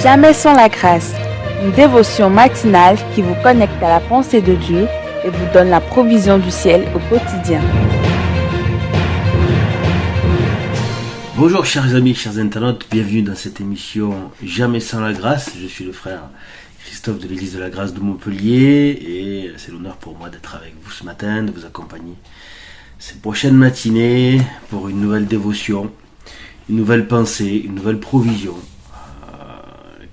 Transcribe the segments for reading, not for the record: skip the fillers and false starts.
Jamais sans la grâce, une dévotion matinale qui vous connecte à la pensée de Dieu et vous donne la provision du ciel au quotidien. Bonjour chers amis, chers internautes, bienvenue dans cette émission Jamais sans la grâce. Je suis le frère Christophe de l'église de la grâce de Montpellier et c'est l'honneur pour moi d'être avec vous ce matin, de vous accompagner ces prochaines matinées pour une nouvelle dévotion, une nouvelle pensée, une nouvelle provision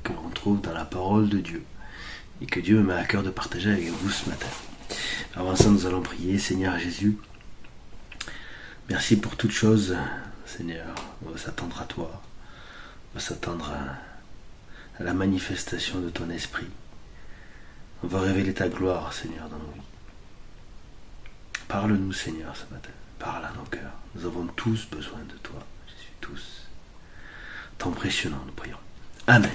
que l'on trouve dans la parole de Dieu et que Dieu me met à cœur de partager avec vous ce matin. Avant ça, nous allons prier. Seigneur Jésus, merci pour toutes choses. Seigneur, on va s'attendre à toi, on va s'attendre à la manifestation de ton esprit. On va révéler ta gloire, Seigneur, dans nos vies. Parle-nous, Seigneur, ce matin. Parle à nos cœurs. Nous avons tous besoin de toi, Jésus, tous. Ton précieux nom, nous prions. Amen.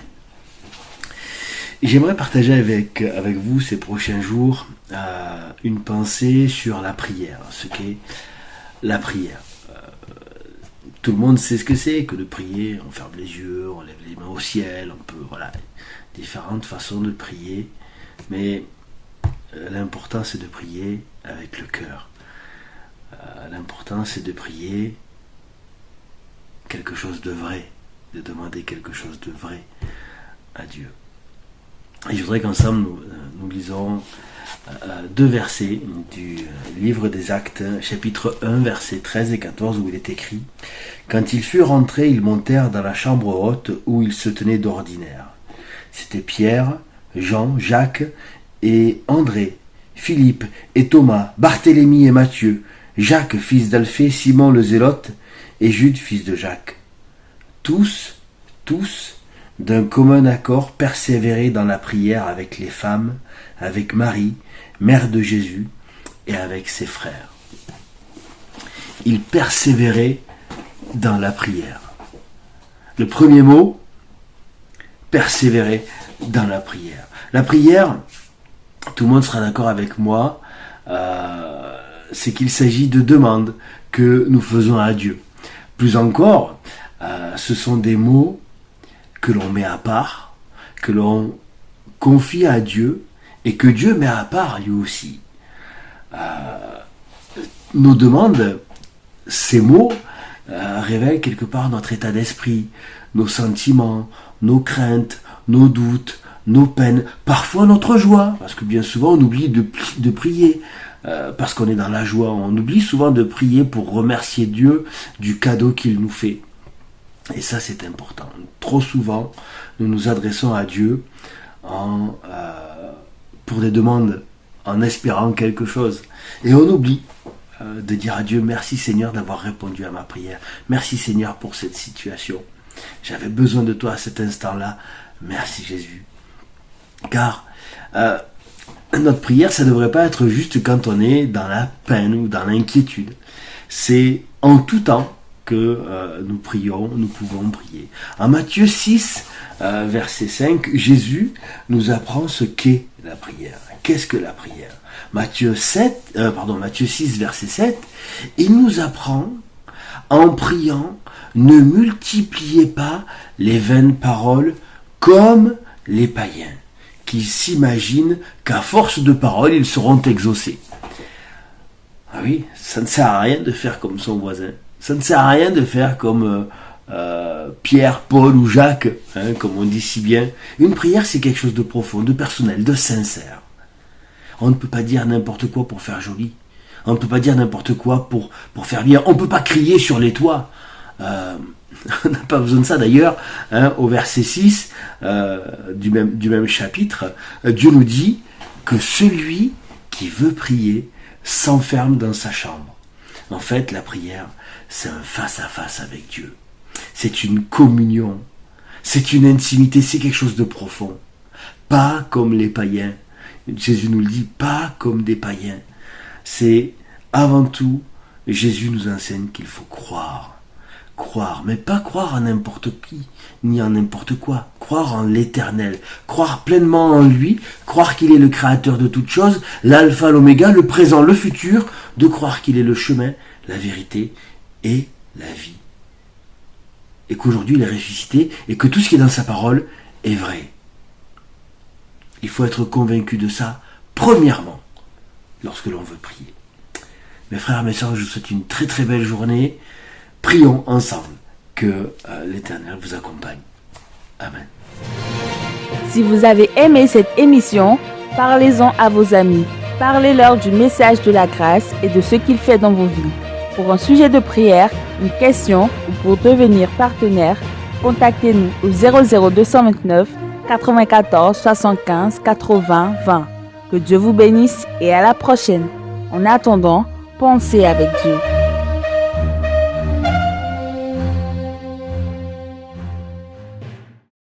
Et j'aimerais partager avec vous ces prochains jours une pensée sur la prière, ce qu'est la prière. Tout le monde sait ce que c'est que de prier. On ferme les yeux, on lève les mains au ciel, on peut, différentes façons de prier. Mais l'important c'est de prier avec le cœur. L'important c'est de prier quelque chose de vrai, de demander quelque chose de vrai à Dieu. Et je voudrais qu'ensemble nous lisons deux versets du livre des Actes, chapitre 1, versets 13 et 14, où il est écrit « Quand ils furent rentrés, ils montèrent dans la chambre haute où ils se tenaient d'ordinaire. C'était Pierre, Jean, Jacques et André, Philippe et Thomas, Barthélemy et Matthieu, Jacques, fils d'Alphée, Simon le Zélote et Jude, fils de Jacques. Tous, d'un commun accord, persévéraient dans la prière avec les femmes, avec Marie, mère de Jésus, et avec ses frères. » Ils persévéraient dans la prière. Le premier mot, persévérer dans la prière. La prière, tout le monde sera d'accord avec moi, c'est qu'il s'agit de demandes que nous faisons à Dieu. Plus encore, ce sont des mots que l'on met à part, que l'on confie à Dieu et que Dieu met à part lui aussi. Nos demandes, ces mots, révèlent quelque part notre état d'esprit, nos sentiments, nos craintes, nos doutes, nos peines, parfois notre joie, parce que bien souvent on oublie de prier, parce qu'on est dans la joie, on oublie souvent de prier pour remercier Dieu du cadeau qu'il nous fait. Et ça c'est important. Trop souvent, nous nous adressons à Dieu pour des demandes en espérant quelque chose. Et on oublie de dire à Dieu, merci Seigneur d'avoir répondu à ma prière. Merci Seigneur pour cette situation. J'avais besoin de toi à cet instant-là. Merci Jésus. Car notre prière, ça ne devrait pas être juste quand on est dans la peine ou dans l'inquiétude. C'est en tout temps que nous prions, nous pouvons prier. En Matthieu 6, verset 5, Jésus nous apprend ce qu'est la prière. Qu'est-ce que la prière ? Matthieu 6, verset 7, il nous apprend, en priant, ne multipliez pas les vaines paroles comme les païens, qui s'imaginent qu'à force de paroles, ils seront exaucés. Ah oui, ça ne sert à rien de faire comme son voisin. Ça ne sert à rien de faire comme Pierre, Paul ou Jacques, comme on dit si bien. Une prière, c'est quelque chose de profond, de personnel, de sincère. On ne peut pas dire n'importe quoi pour faire joli. On ne peut pas dire n'importe quoi pour faire bien. On ne peut pas crier sur les toits. On n'a pas besoin de ça d'ailleurs. Au verset 6 du même chapitre, Dieu nous dit que celui qui veut prier s'enferme dans sa chambre. En fait, la prière, c'est un face-à-face avec Dieu. C'est une communion. C'est une intimité. C'est quelque chose de profond. Pas comme les païens. Jésus nous le dit, pas comme des païens. C'est avant tout, Jésus nous enseigne qu'il faut croire. Croire, mais pas croire en n'importe qui, ni en n'importe quoi. Croire en l'Éternel. Croire pleinement en lui. Croire qu'il est le créateur de toutes choses, l'alpha, l'oméga, le présent, le futur. De croire qu'il est le chemin, la vérité et la vie. Et qu'aujourd'hui il est ressuscité et que tout ce qui est dans sa parole est vrai. Il faut être convaincu de ça, premièrement, lorsque l'on veut prier. Mes frères et mes sœurs, je vous souhaite une très très belle journée. Prions ensemble que l'Éternel vous accompagne. Amen. Si vous avez aimé cette émission, parlez-en à vos amis. Parlez-leur du message de la grâce et de ce qu'il fait dans vos vies. Pour un sujet de prière, une question ou pour devenir partenaire, contactez-nous au 00229 94 75 80 20. Que Dieu vous bénisse et à la prochaine. En attendant, pensez avec Dieu.